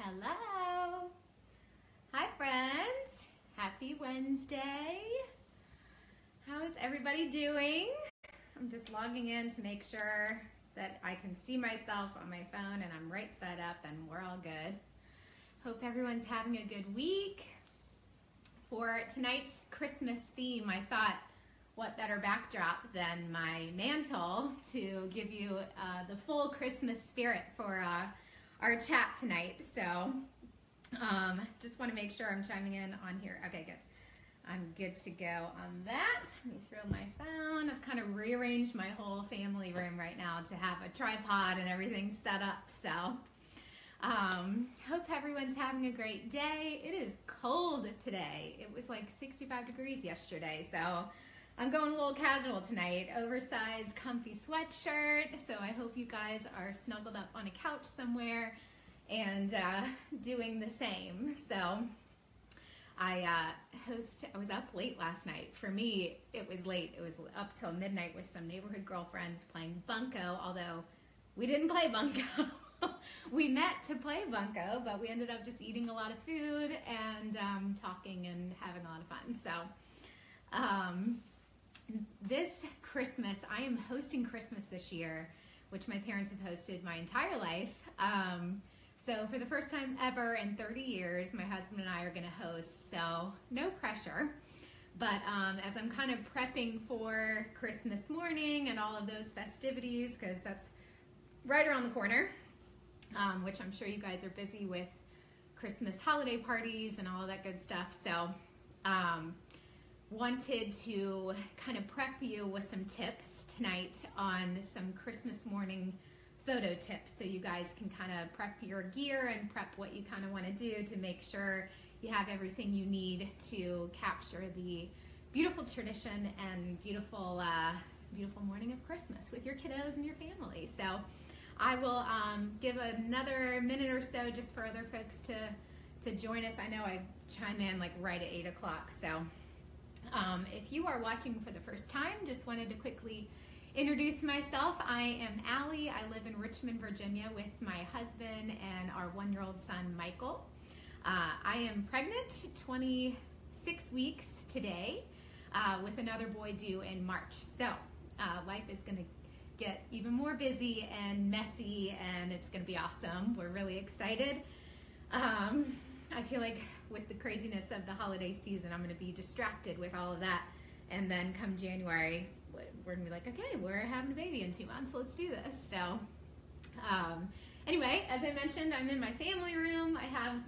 Hello. Hi friends. Happy Wednesday. How is everybody doing? I'm just logging in to make sure that I can see myself on my phone and I'm right side up and we're all good. Hope everyone's having a good week. For tonight's Christmas theme, I thought what better backdrop than my mantle to give you the full Christmas spirit for our chat tonight. So just want to make sure I'm chiming in on here. Okay, good. I'm good to go on that. Let me throw my phone. I've kind of rearranged my whole family room right now to have a tripod and everything set up. So hope everyone's having a great day. It is cold today. It was like 65 degrees yesterday. So I'm going a little casual tonight. Oversized, comfy sweatshirt. So I hope you guys are snuggled up on a couch somewhere and doing the same. So I was up late last night. For me, it was late. It was up till midnight with some neighborhood girlfriends playing bunco, although we didn't play bunco. We met to play bunco, but we ended up just eating a lot of food and talking and having a lot of fun. So this Christmas, I am hosting Christmas this year, which my parents have hosted my entire life. So for the first time ever in 30 years, my husband and I are going to host, so no pressure. But as I'm kind of prepping for Christmas morning and all of those festivities, because that's right around the corner, which I'm sure you guys are busy with Christmas holiday parties and all of that good stuff. So wanted to kind of prep you with some tips tonight on some Christmas morning photo tips, so you guys can kind of prep your gear and prep what you kind of want to do to make sure you have everything you need to capture the beautiful tradition and beautiful morning of Christmas with your kiddos and your family. So I will give another minute or so just for other folks to join us. I know I chime in like right at 8 o'clock. So if you are watching for the first time, just wanted to quickly introduce myself. I am Allie. I live in Richmond, Virginia with my husband and our 1-year-old son, Michael. I am pregnant, 26 weeks today, with another boy due in March. So life is going to get even more busy and messy, and it's going to be awesome. We're really excited. I feel like with the craziness of the holiday season, I'm going to be distracted with all of that. And then come January, we're going to be like, okay, we're having a baby in 2 months. Let's do this. So anyway, as I mentioned, I'm in my family room. I have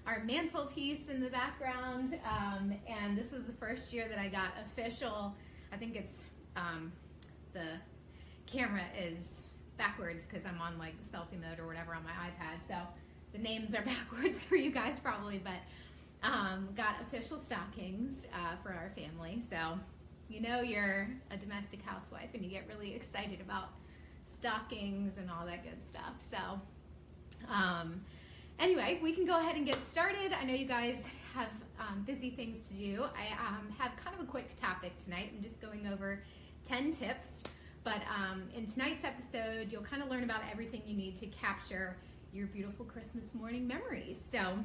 our mantelpiece in the background. And this was the first year that I got official. I think it's the camera is backwards because I'm on like selfie mode or whatever on my iPad. So the names are backwards for you guys probably, but got official stockings for our family. So you know you're a domestic housewife and you get really excited about stockings and all that good stuff. So anyway, we can go ahead and get started. I know you guys have busy things to do. I have kind of a quick topic tonight. I'm just going over 10 tips. But in tonight's episode, you'll kind of learn about everything you need to capture your beautiful Christmas morning memories. So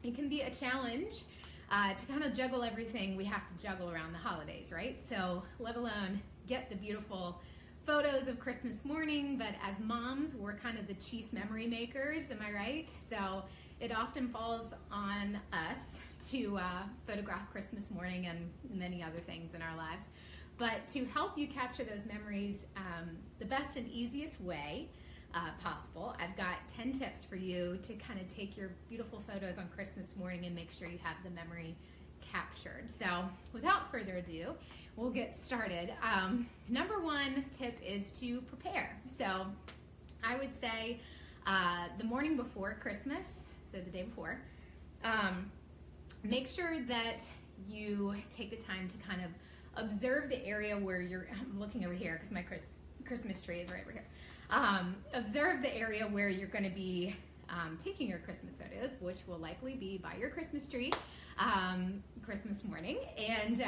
it can be a challenge to kind of juggle everything we have to juggle around the holidays, right? So let alone get the beautiful photos of Christmas morning, but as moms, we're kind of the chief memory makers, am I right? So it often falls on us to photograph Christmas morning and many other things in our lives. But to help you capture those memories the best and easiest way possible, I've got 10 tips for you to kind of take your beautiful photos on Christmas morning and make sure you have the memory captured. So without further ado, we'll get started. Number one tip is to prepare. So I would say the morning before Christmas, so the day before, make sure that you take the time to kind of observe the area where I'm looking over here because my Christmas tree is right over here. Observe the area where you're going to be taking your Christmas photos, which will likely be by your Christmas tree Christmas morning. And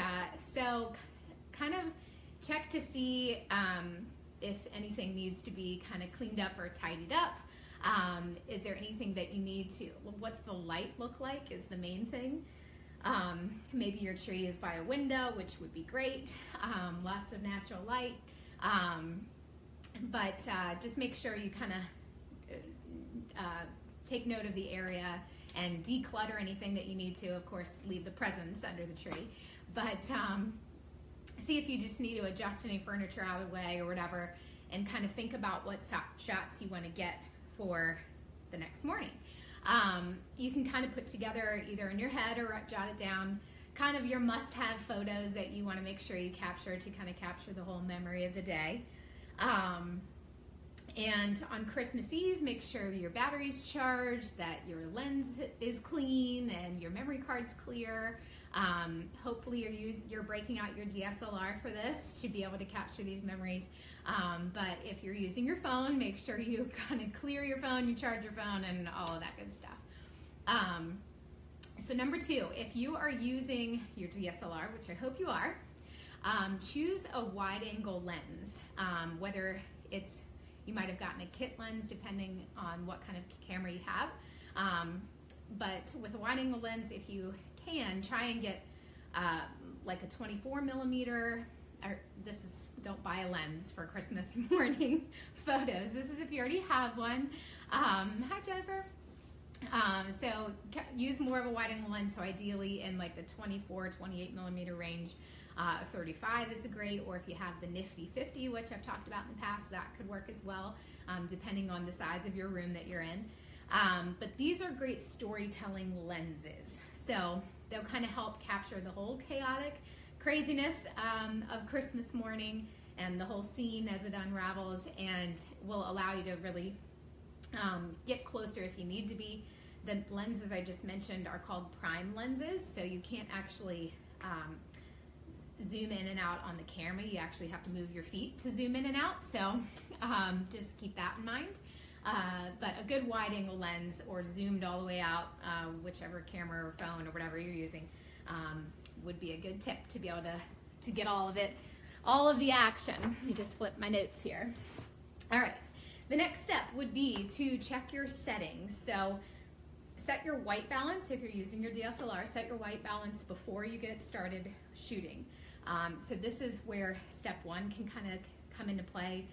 so kind of check to see if anything needs to be kind of cleaned up or tidied up. Is there anything that you need to, what's the light look like is the main thing. Maybe your tree is by a window, which would be great. Lots of natural light. But just make sure you kind of take note of the area and declutter anything that you need to. Of course, leave the presents under the tree. But see if you just need to adjust any furniture out of the way or whatever, and kind of think about what shots you want to get for the next morning. You can kind of put together either in your head or jot it down kind of your must-have photos that you want to make sure you capture to kind of capture the whole memory of the day. And on Christmas Eve, make sure your battery's charged, that your lens is clean and your memory card's clear. Hopefully you're breaking out your DSLR for this to be able to capture these memories. But if you're using your phone, make sure you kind of clear your phone, you charge your phone, and all of that good stuff. So number 2, if you are using your DSLR, which I hope you are, choose a wide-angle lens. Whether it's, you might have gotten a kit lens depending on what kind of camera you have. But with a wide-angle lens, if you can, try and get like a 24 millimeter, or don't buy a lens for Christmas morning photos. This is if you already have one. Hi, Jennifer. So use more of a wide-angle lens, so ideally in like the 24, 28 millimeter range. 35 is great, or if you have the nifty 50, which I've talked about in the past, that could work as well, depending on the size of your room that you're in. But these are great storytelling lenses. So they'll kind of help capture the whole chaotic craziness of Christmas morning and the whole scene as it unravels, and will allow you to really get closer if you need to be. The lenses I just mentioned are called prime lenses, so you can't actually zoom in and out on the camera. You actually have to move your feet to zoom in and out, so just keep that in mind. But a good wide-angle lens, or zoomed all the way out, whichever camera or phone or whatever you're using, would be a good tip to be able to get all of it, all of the action. Let me just flip my notes here. All right, the next step would be to check your settings. So set your white balance. If you're using your DSLR, set your white balance before you get started shooting. So this is where step 1 can kind of come into play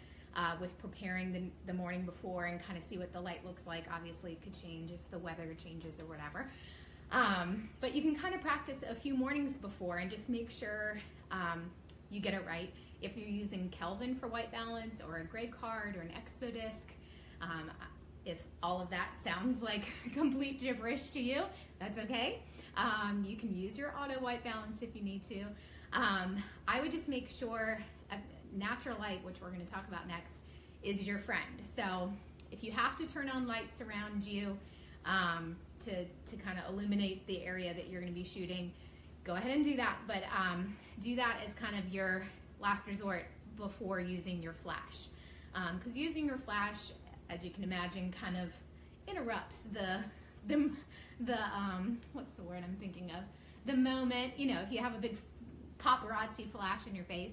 with preparing the morning before, and kind of see what the light looks like. Obviously it could change if the weather changes or whatever. But you can kind of practice a few mornings before and just make sure you get it right. If you're using Kelvin for white balance, or a gray card, or an Expo disc, if all of that sounds like complete gibberish to you, that's okay. You can use your auto white balance if you need to. I would just make sure natural light, which we're going to talk about next, is your friend. So if you have to turn on lights around you to kind of illuminate the area that you're going to be shooting, go ahead and do that. But do that as kind of your last resort before using your flash. Because using your flash, as you can imagine, kind of interrupts the what's the word I'm thinking of? The moment, you know, if you have a big paparazzi flash in your face,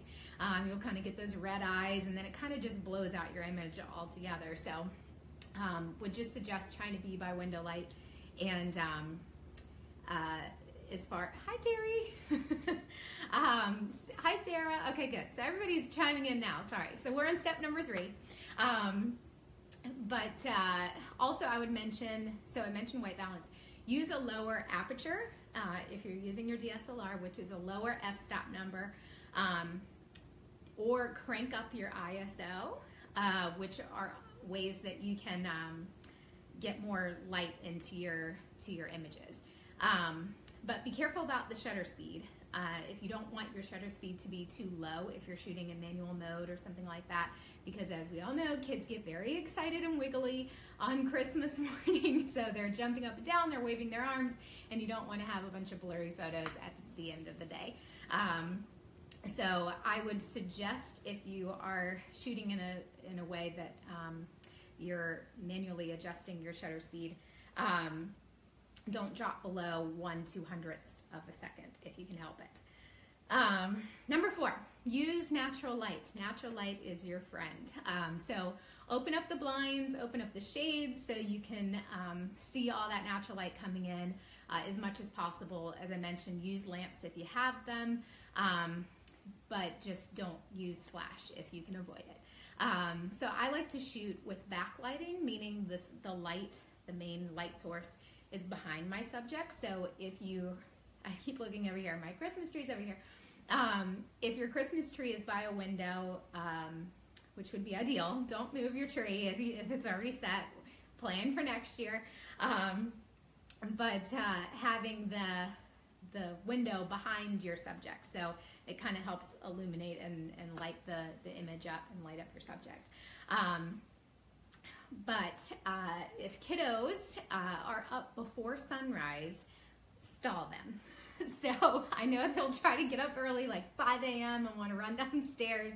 you'll kind of get those red eyes, and then it kind of just blows out your image altogether. So would just suggest trying to be by window light. And as far, hi Terry. Hi Sarah. Okay, good. So everybody's chiming in now. Sorry. So we're on step number 3. But also I would mention, so I mentioned white balance. Use a lower aperture if you're using your DSLR, which is a lower f-stop number, or crank up your ISO, which are ways that you can get more light into your images. But be careful about the shutter speed. If you don't want your shutter speed to be too low if you're shooting in manual mode or something like that, because as we all know, kids get very excited and wiggly on Christmas morning, so they're jumping up and down, they're waving their arms, and you don't want to have a bunch of blurry photos at the end of the day. So I would suggest, if you are shooting in a way that you're manually adjusting your shutter speed, don't drop below 1/200th of a second if you can help it. Number 4, use natural light. Natural light is your friend. So open up the blinds, open up the shades so you can see all that natural light coming in as much as possible. As I mentioned, use lamps if you have them, but just don't use flash if you can avoid it. So I like to shoot with backlighting, meaning the light, the main light source, is behind my subject. So if I keep looking over here, my Christmas tree's over here. If your Christmas tree is by a window, which would be ideal, don't move your tree if it's already set. Plan for next year. But having the window behind your subject, so it kind of helps illuminate and light the image up and light up your subject. But if kiddos are up before sunrise, stall them. So I know they'll try to get up early, like 5 a.m. and want to run downstairs.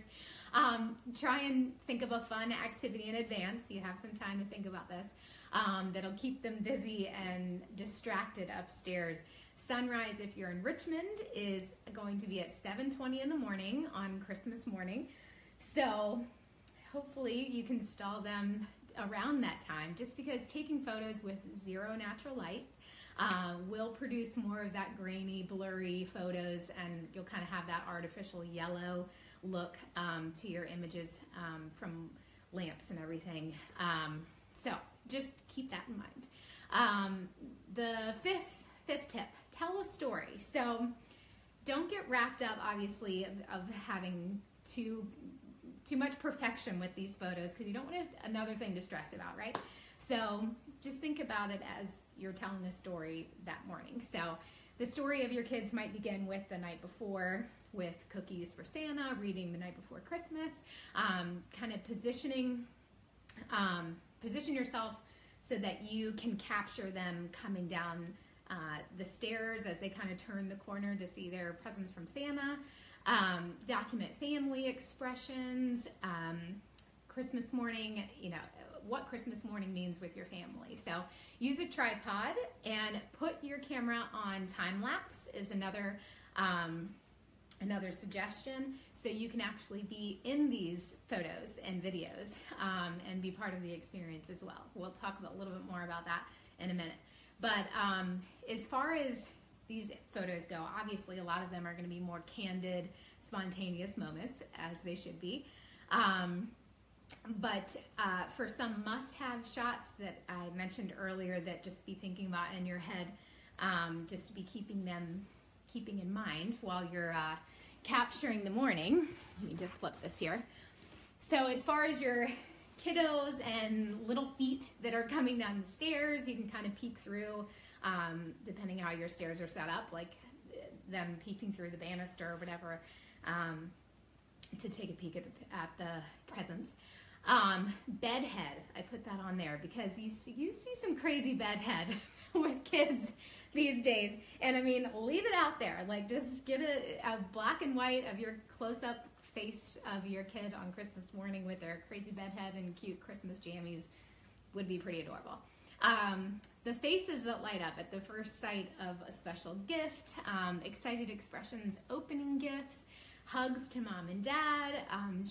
Try and think of a fun activity in advance. You have some time to think about this. That'll keep them busy and distracted upstairs. Sunrise, if you're in Richmond, is going to be at 7:20 in the morning on Christmas morning. So hopefully you can stall them around that time, just because taking photos with zero natural light will produce more of that grainy, blurry photos, and you'll kind of have that artificial yellow look to your images from lamps and everything. So just keep that in mind. The fifth tip, tell a story. So don't get wrapped up, obviously, of having too much perfection with these photos, because you don't want another thing to stress about, right? So just think about it as you're telling a story that morning. So the story of your kids might begin with the night before, with cookies for Santa, reading the night before Christmas, kind of position yourself so that you can capture them coming down the stairs as they kind of turn the corner to see their presents from Santa. Document family expressions, Christmas morning, what Christmas morning means with your family. So use a tripod and put your camera on time lapse is another suggestion, so you can actually be in these photos and videos and be part of the experience as well. We'll talk a little bit more about that in a minute. But as far as these photos go, obviously a lot of them are going to be more candid, spontaneous moments, as they should be. But for some must-have shots that I mentioned earlier that just be thinking about in your head, just to be keeping in mind while you're capturing the morning. Let me just flip this here. So as far as your kiddos and little feet that are coming down the stairs, you can kind of peek through, depending how your stairs are set up, like them peeking through the banister or whatever, to take a peek at the presents. Bedhead, I put that on there because you see some crazy bedhead with kids these days, and I mean, leave it out there. Like, just get a black and white of your close-up face of your kid on Christmas morning with their crazy bedhead and cute Christmas jammies would be pretty adorable. The faces that light up at the first sight of a special gift, excited expressions opening gifts, hugs to mom and dad,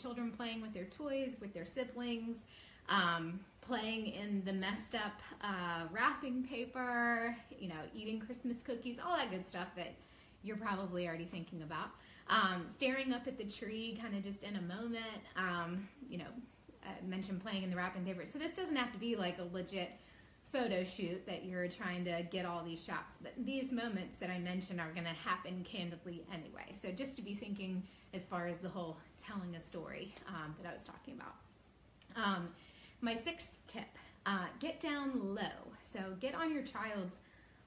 children playing with their toys, with their siblings, playing in the messed up wrapping paper, eating Christmas cookies, all that good stuff that you're probably already thinking about. Staring up at the tree, kind of just in a moment. I mentioned playing in the wrapping paper. So this doesn't have to be like a legit photo shoot that you're trying to get all these shots, but these moments that I mentioned are going to happen candidly anyway. So just to be thinking as far as the whole telling a story that I was talking about. My sixth tip, get down low. So get on your child's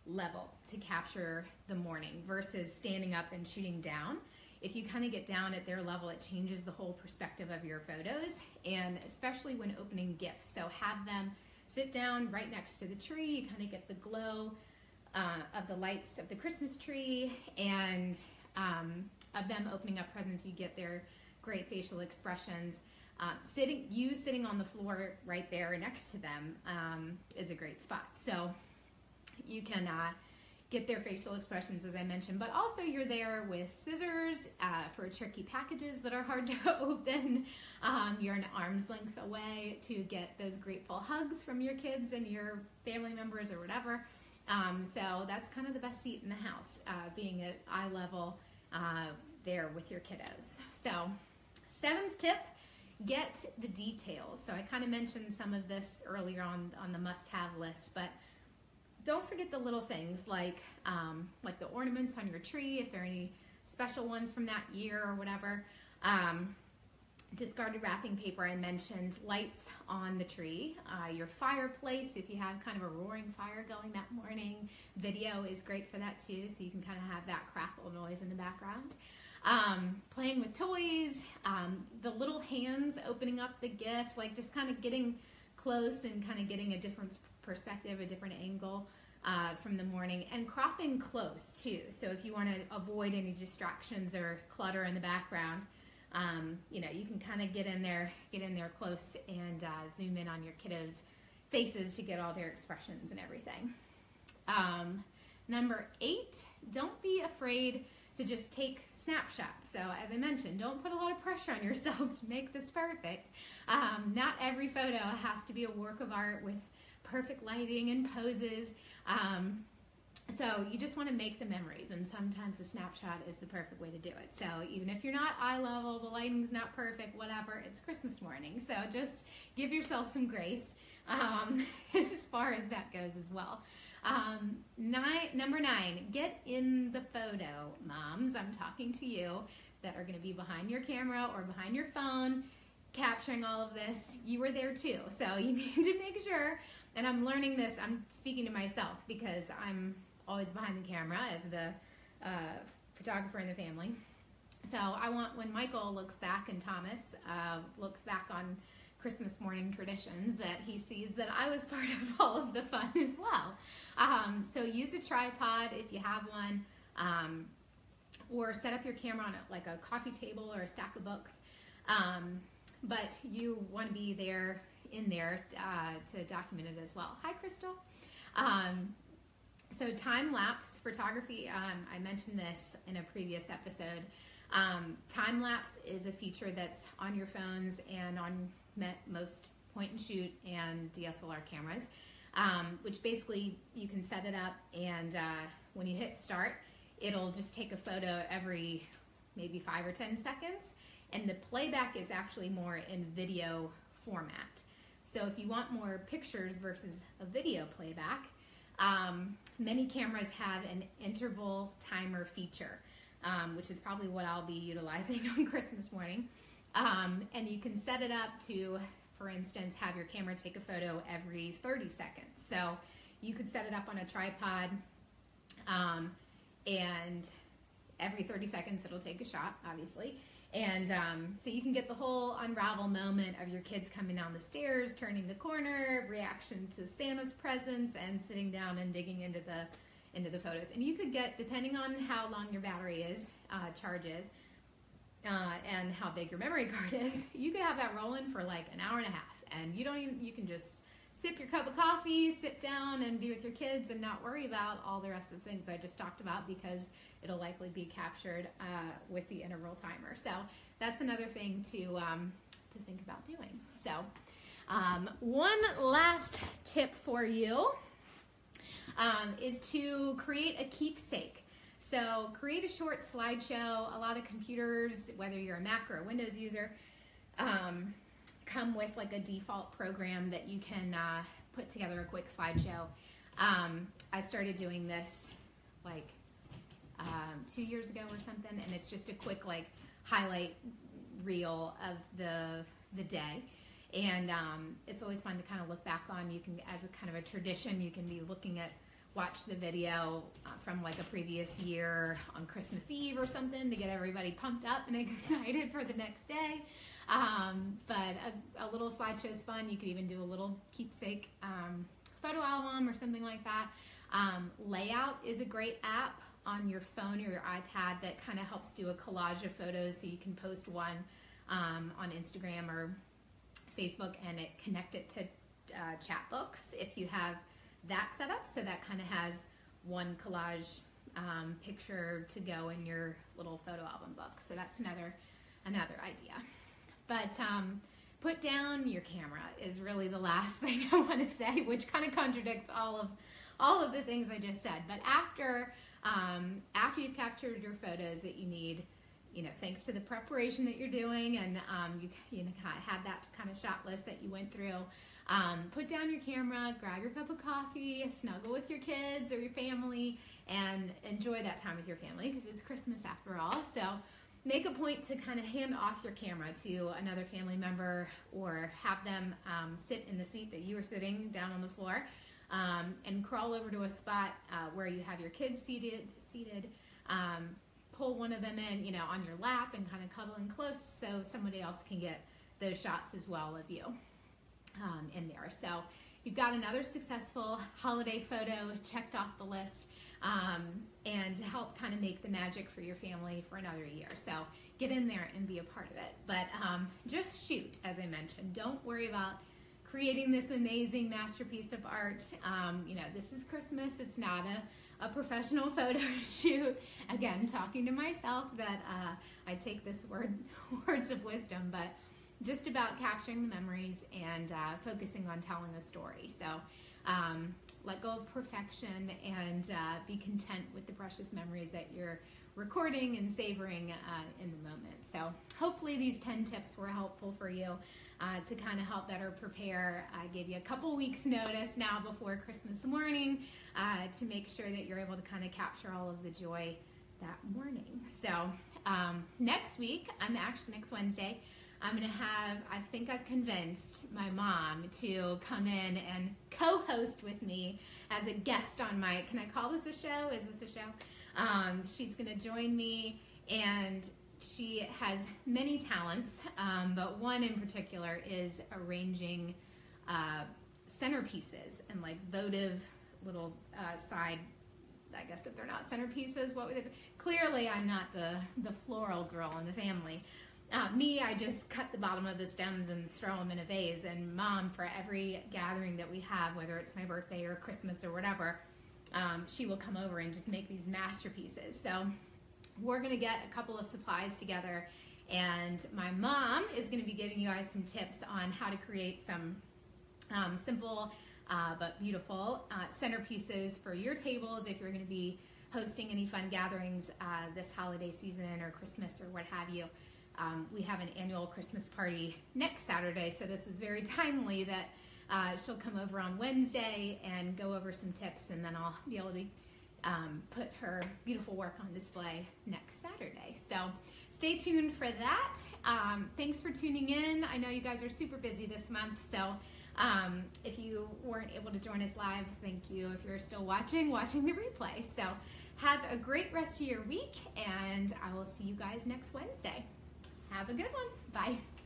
level to capture the morning versus standing up and shooting down. If you kind of get down at their level, it changes the whole perspective of your photos, and especially when opening gifts. So have them sit down right next to the tree. You kind of get the glow of the lights of the Christmas tree, and of them opening up presents, you get their great facial expressions. Sitting on the floor right there next to them is a great spot. So you can get their facial expressions, as I mentioned, but also you're there with scissors for tricky packages that are hard to open. You're an arm's length away to get those grateful hugs from your kids and your family members or whatever. So that's kind of the best seat in the house, being at eye level there with your kiddos. So 7th tip, get the details. So I kind of mentioned some of this earlier on the must-have list, but don't forget the little things like the ornaments on your tree, if there are any special ones from that year or whatever. Discarded wrapping paper, I mentioned. Lights on the tree. Your fireplace, if you have kind of a roaring fire going that morning. Video is great for that too, so you can kind of have that crackle noise in the background. Playing with toys, the little hands opening up the gift, like just kind of getting close and kind of getting a different perspective, a different angle from the morning, and cropping close too. So if you want to avoid any distractions or clutter in the background, you know, you can kind of get in there close and zoom in on your kiddos' faces to get all their expressions and everything. Number 8, don't be afraid to just take snapshots. So as I mentioned, don't put a lot of pressure on yourselves to make this perfect. Not every photo has to be a work of art with perfect lighting and poses. So you just want to make the memories, and sometimes a snapshot is the perfect way to do it. So even if you're not eye level, the lighting's not perfect, whatever, it's Christmas morning. So just give yourself some grace as far as that goes as well. Number 9, get in the photo. Moms, I'm talking to you that are going to be behind your camera or behind your phone capturing all of this. You were there too, so you need to make sure, and I'm learning this, I'm speaking to myself because I'm always behind the camera as the photographer in the family. So I want, when Michael looks back and Thomas looks back on Christmas morning traditions, that he sees that I was part of all of the fun as well. So use a tripod if you have one, or set up your camera on like a coffee table or a stack of books. But you want to be there in there to document it as well. Hi, Crystal. So time-lapse photography, I mentioned this in a previous episode. Time-lapse is a feature that's on your phones and on most point-and-shoot and DSLR cameras, which basically you can set it up, and when you hit start, it'll just take a photo every maybe 5 or 10 seconds, and the playback is actually more in video format. So if you want more pictures versus a video playback, many cameras have an interval timer feature, which is probably what I'll be utilizing on Christmas morning. And you can set it up to, for instance, have your camera take a photo every 30 seconds. So you could set it up on a tripod, and every 30 seconds it'll take a shot, obviously. And so you can get the whole unravel moment of your kids coming down the stairs, turning the corner, reaction to Santa's presents, and sitting down and digging into the photos. And you could get, depending on how long your battery is, charges, and how big your memory card is, you could have that rolling for like an hour and a half. And you can just sip your cup of coffee, sit down, and be with your kids and not worry about all the rest of the things I just talked about, because it'll likely be captured with the interval timer. So that's another thing to think about doing. So one last tip for you is to create a keepsake. So create a short slideshow. A lot of computers, whether you're a Mac or a Windows user, come with like a default program that you can put together a quick slideshow. I started doing this like 2 years ago or something, and it's just a quick like highlight reel of the day, and it's always fun to kind of look back on. You can, as a kind of a tradition, you can be looking at, watch the video from like a previous year on Christmas Eve or something to get everybody pumped up and excited for the next day. But a little slideshow is fun. You could even do a little keepsake photo album or something like that. Layout is a great app on your phone or your iPad that kind of helps do a collage of photos, so you can post one on Instagram or Facebook and connect it to chat books if you have that set up. So that kind of has one collage picture to go in your little photo album book. So that's another idea. But put down your camera is really the last thing I want to say, which kind of contradicts all of the things I just said. But after you've captured your photos that you need, thanks to the preparation that you're doing, and you had that kind of shot list that you went through, put down your camera, grab your cup of coffee, snuggle with your kids or your family, and enjoy that time with your family, because it's Christmas after all. So make a point to kind of hand off your camera to another family member, or have them sit in the seat that you were sitting down on the floor, and crawl over to a spot where you have your kids seated. Pull one of them in, on your lap, and kind of cuddle in close so somebody else can get those shots as well of you in there. So you've got another successful holiday photo checked off the list, and to help kind of make the magic for your family for another year. So get in there and be a part of it. But just shoot, as I mentioned. Don't worry about creating this amazing masterpiece of art. This is Christmas. It's not a professional photo shoot. Again, talking to myself that I take this words of wisdom, but just about capturing the memories and focusing on telling a story. So let go of perfection, and be content with the precious memories that you're recording and savoring in the moment. So hopefully these 10 tips were helpful for you to kind of help better prepare. I gave you a couple weeks notice now before Christmas morning to make sure that you're able to kind of capture all of the joy that morning. So next week, next Wednesday, I'm going to have, I think I've convinced my mom to come in and co-host with me as a guest on my, can I call this a show? Is this a show? She's going to join me, and she has many talents, but one in particular is arranging centerpieces and like votive little side, I guess if they're not centerpieces, what would they be? Clearly I'm not the floral girl in the family. I just cut the bottom of the stems and throw them in a vase, and Mom, for every gathering that we have, whether it's my birthday or Christmas or whatever, she will come over and just make these masterpieces. So we're going to get a couple of supplies together, and my mom is going to be giving you guys some tips on how to create some simple but beautiful centerpieces for your tables if you're going to be hosting any fun gatherings this holiday season or Christmas or what have you. We have an annual Christmas party next Saturday, so this is very timely that she'll come over on Wednesday and go over some tips, and then I'll be able to put her beautiful work on display next Saturday. So stay tuned for that. Thanks for tuning in. I know you guys are super busy this month, so if you weren't able to join us live, thank you. If you're still watching the replay. So have a great rest of your week, and I will see you guys next Wednesday. Have a good one. Bye.